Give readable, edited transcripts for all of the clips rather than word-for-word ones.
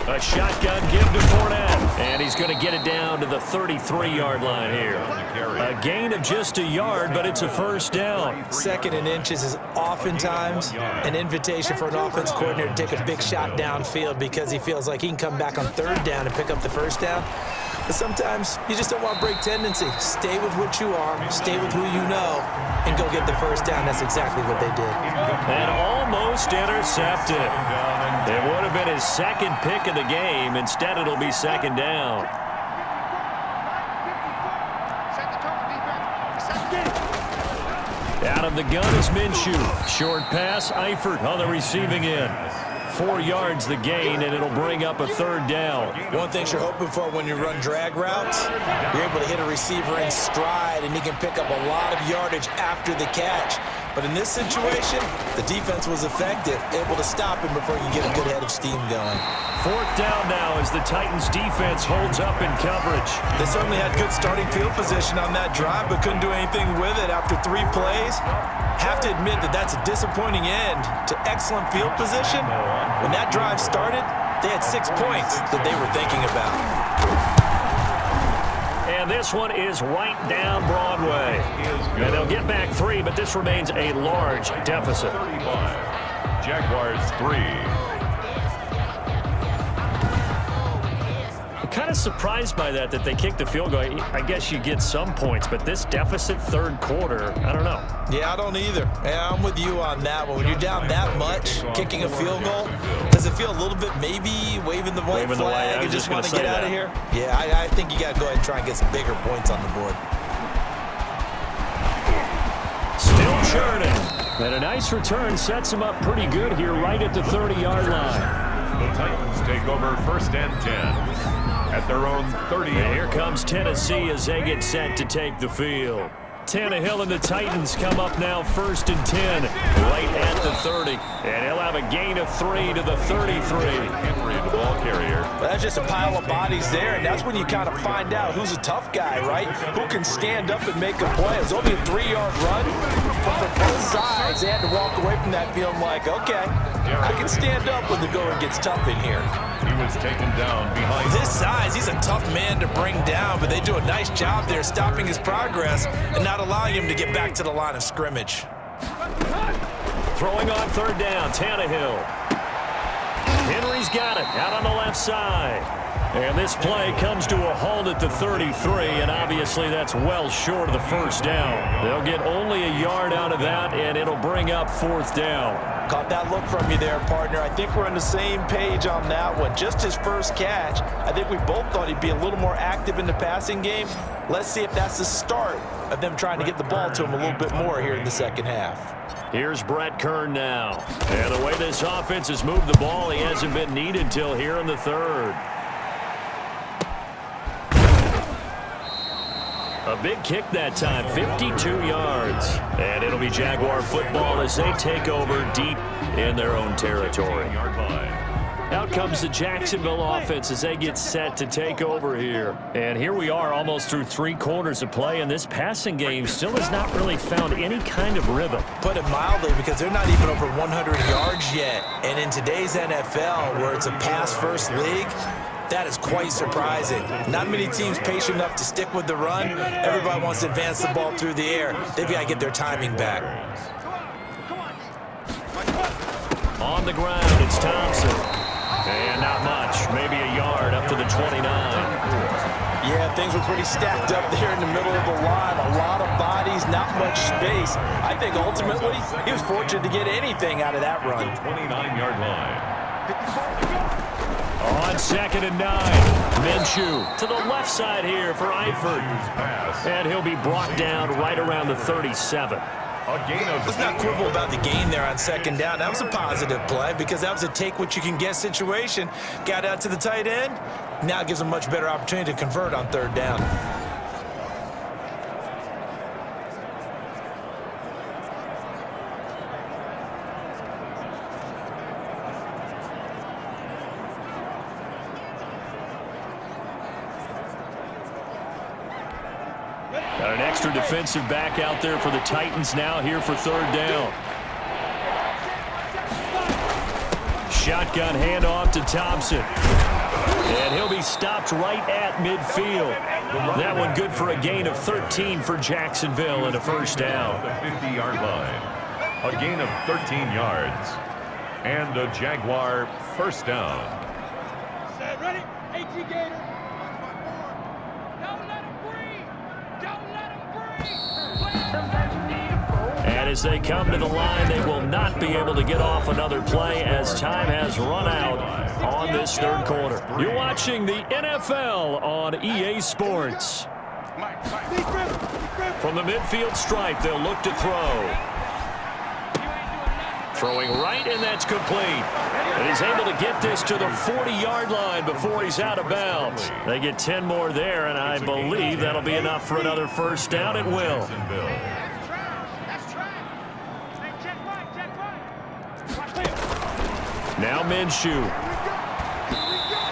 A shotgun give to Fournette. And he's going to get it down to the 33-yard line here. A gain of just a yard, but it's a first down. 2nd and inches is oftentimes an invitation for an offense coordinator to take a big shot downfield because he feels like he can come back on 3rd down and pick up the first down. But sometimes you just don't want to break tendency. Stay with what you are, stay with who you know, and go get the first down. That's exactly what they did. And almost intercepted. It would have been his 2nd pick of the game. Instead, it'll be 2nd down. Out of the gun is Minshew. Short pass, Eifert on the receiving end. 4 yards the gain, and it'll bring up a 3rd down. One thing you're hoping for when you run drag routes, you're able to hit a receiver in stride, and he can pick up a lot of yardage after the catch. But in this situation, the defense was effective, able to stop him before he can get a good head of steam going. 4th down now as the Titans defense holds up in coverage. They certainly had good starting field position on that drive, but couldn't do anything with it after 3 plays. Have to admit that that's a disappointing end to excellent field position. When that drive started, they had 6 points that they were thinking about. And this one is right down Broadway. And they'll get back 3, but this remains a large deficit. Jaguars 3. Kind of surprised by that they kicked the field goal. I guess you get some points, but this deficit 3rd quarter, I don't know. Yeah, I don't either. Yeah, I'm with you on that one. When you're down that much, kicking a field goal, does it feel a little bit maybe waving the white flag and just want to get out of here? Yeah, I think you got to go ahead and try and get some bigger points on the board. Still churning. And a nice return sets him up pretty good here right at the 30-yard line. The Titans take over 1st and 10. At their own 30. And here comes Tennessee as they get set to take the field. Tannehill and the Titans come up now 1st and 10, right at the 30. And he'll have a gain of 3 to the 33. Henry, the ball carrier. That's just a pile of bodies there, and that's when you kind of find out who's a tough guy, right? Who can stand up and make a play. It was only a 3-yard run, but for both sides, they had to walk away from that feeling like, okay, I can stand up when the going gets tough in here. He was taken down behind. With his size, he's a tough man to bring down, but they do a nice job there stopping his progress and not allowing him to get back to the line of scrimmage. Throwing on 3rd down, Tannehill. Henry's got it out on the left side. And this play comes to a halt at the 33, and obviously that's well short of the 1st down. They'll get only a yard out of that, and it'll bring up 4th down. Caught that look from you there, partner. I think we're on the same page on that one. Just his first catch, I think we both thought he'd be a little more active in the passing game. Let's see if that's the start of them trying to get the ball to him a little bit more here in the 2nd half. Here's Brett Kern now. And the way this offense has moved the ball, he hasn't been needed till here in the 3rd. A big kick that time, 52 yards. And it'll be Jaguar football as they take over deep in their own territory. Out comes the Jacksonville offense as they get set to take over here. And here we are almost through 3 quarters of play, and this passing game still has not really found any kind of rhythm. Put it mildly, because they're not even over 100 yards yet. And in today's NFL, where it's a pass-first league, that is quite surprising. Not many teams patient enough to stick with the run. Everybody wants to advance the ball through the air. They've got to get their timing back. On the ground, it's Thompson. And not much, maybe a yard up to the 29. Yeah, things were pretty stacked up there in the middle of the line. A lot of bodies, not much space. I think ultimately he was fortunate to get anything out of that run. 29-yard line. On 2nd and 9, Minshew to the left side here for Eifert. And he'll be brought down right around the 37. Let's not quibble about the gain there on 2nd down. That was a positive play because that was a take-what-you-can-get situation. Got out to the tight end. Now it gives them a much better opportunity to convert on 3rd down. Got an extra defensive back out there for the Titans now here for 3rd down. Shotgun handoff to Thompson. And he'll be stopped right at midfield. That one good for a gain of 13 for Jacksonville and a first down. The 50-yard line. A gain of 13 yards. And a Jaguar first down. Set, ready? AT Gator. Don't let him breathe. Don't let him breathe. Sometimes you need a fool. And as they come to the line, they will not be able to get off another play as time has run out on this third quarter. You're watching the NFL on EA Sports. From the midfield stripe, they'll look to throw. Throwing right, and that's complete. And he's able to get this to the 40-yard line before he's out of bounds. They get 10 more there, and I believe that'll be enough for another first down. It will. Now Minshew.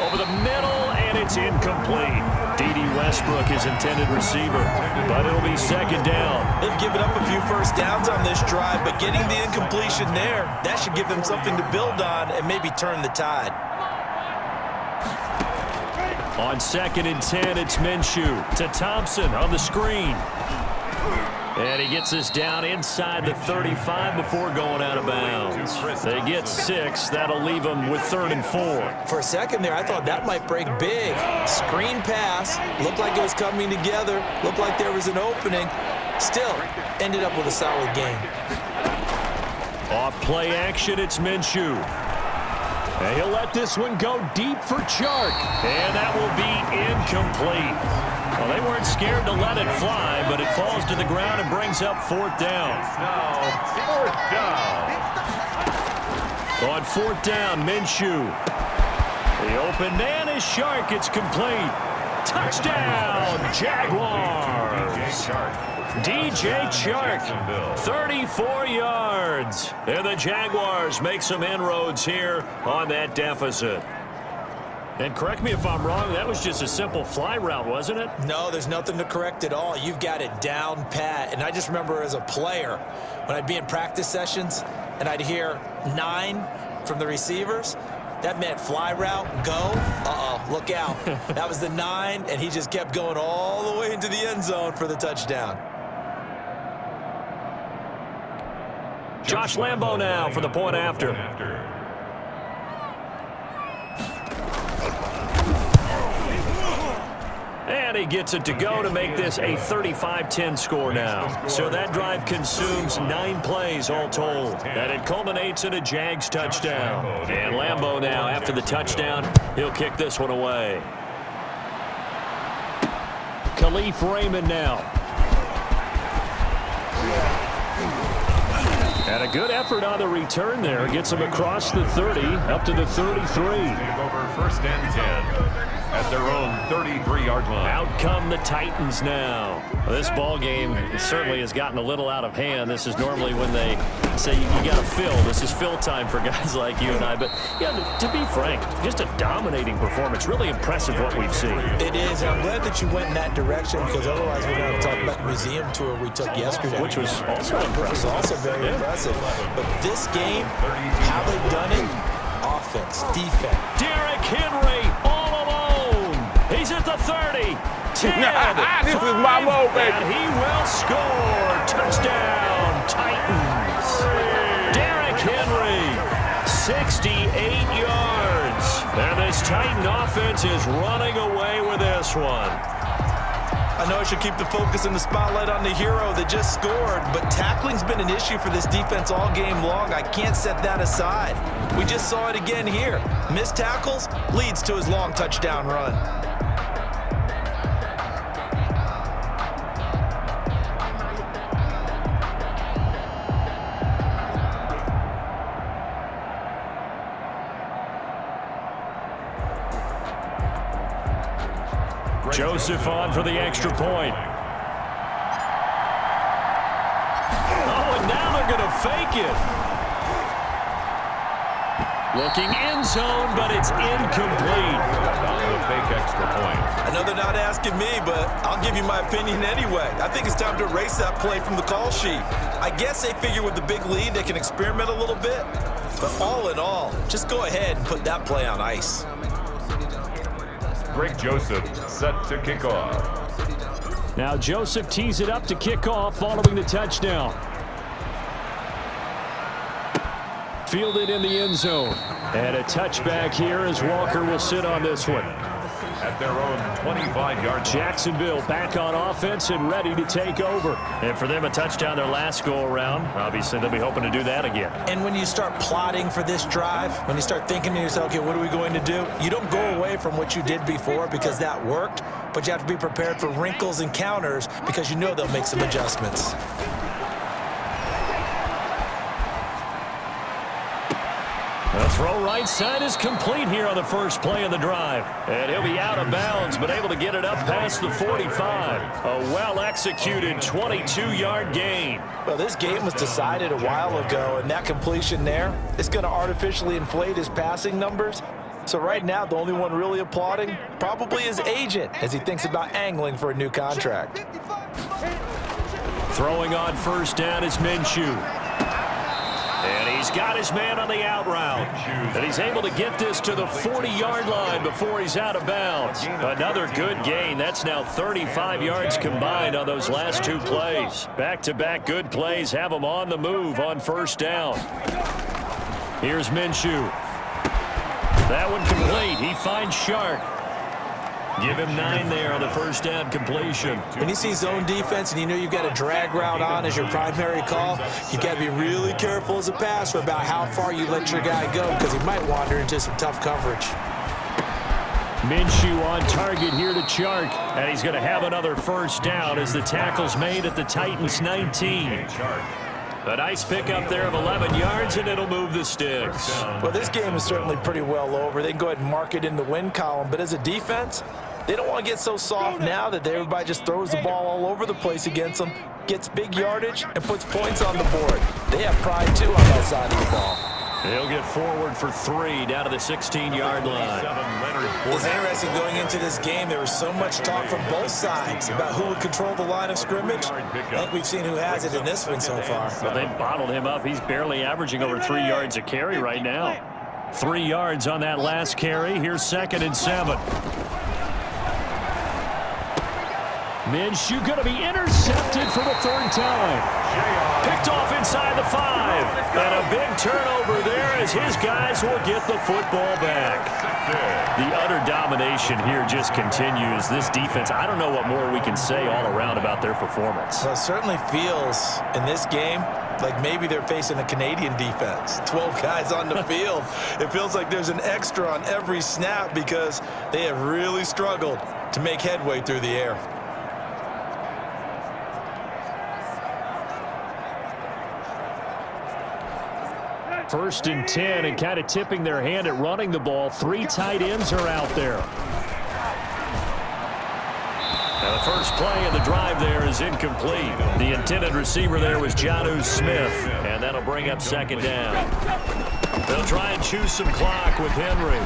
Over the middle, and it's incomplete. D.D. Westbrook is intended receiver, but it'll be second down. They've given up a few first downs on this drive, but getting the incompletion there, that should give them something to build on and maybe turn the tide. On 2nd and 10, it's Minshew to Thompson on the screen. And he gets us down inside the 35 before going out of bounds. They get 6. That'll leave them with 3rd and 4. For a second there, I thought that might break big. Screen pass. Looked like it was coming together. Looked like there was an opening. Still, ended up with a solid game. Off play action, it's Minshew. And he'll let this one go deep for Chark. And that will be incomplete. Well, they weren't scared to let it fly, but it falls to the ground and brings up 4th down. Now, 4th down. On 4th down, Minshew. The open man is Chark. It's complete. Touchdown, Jaguars. DJ Chark, 34 yards. And the Jaguars make some inroads here on that deficit. And correct me if I'm wrong, that was just a simple fly route, wasn't it? No, there's nothing to correct at all. You've got it down pat. And I just remember as a player, when I'd be in practice sessions and I'd hear 9 from the receivers, that meant fly route, go, look out. That was the 9, and he just kept going all the way into the end zone for the touchdown. Josh Lambo now for the point after. And he gets it to go to make this a 35-10 score now. So that drive consumes 9 plays all told. And it culminates in a Jags touchdown. And Lambo now, after the touchdown, he'll kick this one away. Khalif Raymond now. And a good effort on the return there. Gets him across the 30, up to the 33. Take over 1st and 10 at their own 33-yard line. Out come the Titans now. Well, this ball game certainly has gotten a little out of hand. This is normally when they say you got to fill. This is fill time for guys like you and I. But, yeah, to be frank, just a dominating performance. Really impressive what we've seen. It is. I'm glad that you went in that direction because otherwise we're going to talk about the museum tour we took yesterday. Which was also impressive. Which was also very impressive. But this game, how they've done it, offense, defense. Derrick Henry all alone. He's at the 30. 10, this is my mode, baby. And he will score. Touchdown, Titans. Derrick Henry, 68 yards. And this Titan offense is running away with this one. I know I should keep the focus and the spotlight on the hero that just scored, but tackling's been an issue for this defense all game long. I can't set that aside. We just saw it again here. Missed tackles leads to his long touchdown run. Joseph on for the extra point. Oh, and now they're going to fake it. Looking end zone, but it's incomplete. The fake extra point. I know they're not asking asking me, but I'll give you my opinion anyway. I think it's time to erase that play from the call sheet. I guess they figure with the big lead they can experiment a little bit. But all in all, just go ahead and put that play on ice. Greg Joseph set to kick off. Now Joseph tees it up to kick off following the touchdown. Fielded in the end zone. And a touchback here as Walker will sit on this one. At their own 25-yard line. Jacksonville back on offense and ready to take over. And for them, a touchdown their last go-around. Obviously, they'll be hoping to do that again. And when you start plotting for this drive, when you start thinking to yourself, okay, what are we going to do? You don't go away from what you did before because that worked, but you have to be prepared for wrinkles and counters because you know they'll make some adjustments. The throw right side is complete here on the first play of the drive. And he'll be out of bounds, but able to get it up past the 45. A well-executed 22-yard gain. Well, this game was decided a while ago, and that completion there is going to artificially inflate his passing numbers. So right now, the only one really applauding probably his agent as he thinks about angling for a new contract. Throwing on first down is Minshew. And he's got his man on the out route. And he's able to get this to the 40-yard line before he's out of bounds. Another good gain. That's now 35 yards combined on those last two plays. Back-to-back good plays have him on the move on first down. Here's Minshew. That one complete. He finds Shark. Give him 9 there on the first down completion. When you see zone defense and you know you've got a drag route on as your primary call, you've got to be really careful as a passer about how far you let your guy go because he might wander into some tough coverage. Minshew on target here to Chark. And he's going to have another first down as the tackle's made at the Titans' 19. A nice pickup there of 11 yards, and it'll move the sticks. Well, this game is certainly pretty well over. They can go ahead and mark it in the win column, but as a defense, they don't want to get so soft now that everybody just throws the ball all over the place against them, gets big yardage, and puts points on the board. They have pride, too, on that side of the ball. They'll get forward for 3 down to the 16-yard line. It's interesting going into this game. There was so much talk from both sides about who would control the line of scrimmage. I think we've seen who has it in this one so far. Well, they bottled him up. He's barely averaging over 3 yards a carry right now. 3 yards on that last carry. Here's 2nd and 7. Minshew going to be intercepted for the 3rd time. Picked off inside the 5. And a big turnover there as his guys will get the football back. The utter domination here just continues. This defense, I don't know what more we can say all around about their performance. Well, it certainly feels in this game like maybe they're facing a Canadian defense. 12 guys on the field. It feels like there's an extra on every snap because they have really struggled to make headway through the air. First and 10, and kind of tipping their hand at running the ball. 3 tight ends are out there. Now the first play of the drive there is incomplete. The intended receiver there was Jonnu Smith, and that'll bring up 2nd down. They'll try and choose some clock with Henry.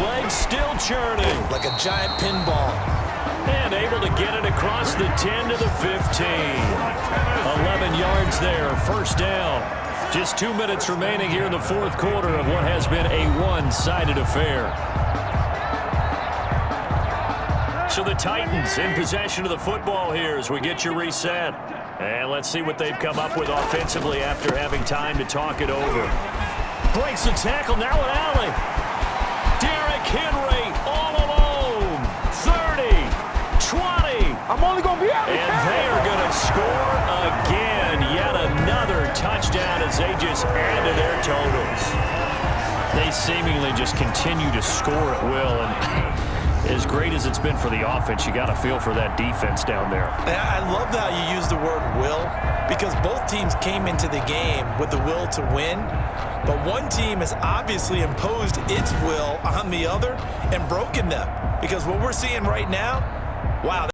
Legs still churning. Like a giant pinball. And able to get it across the 10 to the 15. 11 yards there, first down. Just 2 minutes remaining here in the 4th quarter of what has been a one-sided affair. So the Titans in possession of the football here as we get you reset. And let's see what they've come up with offensively after having time to talk it over. Breaks the tackle, now an alley. Derrick Henry all alone. 30, 20. I'm only going to be out of And they are going to score again. Yet another touchdown as they just add to their totals. They seemingly just continue to score at will. And as great as it's been for the offense, you got to feel for that defense down there. I love how you use the word will because both teams came into the game with the will to win. But one team has obviously imposed its will on the other and broken them. Because what we're seeing right now, wow.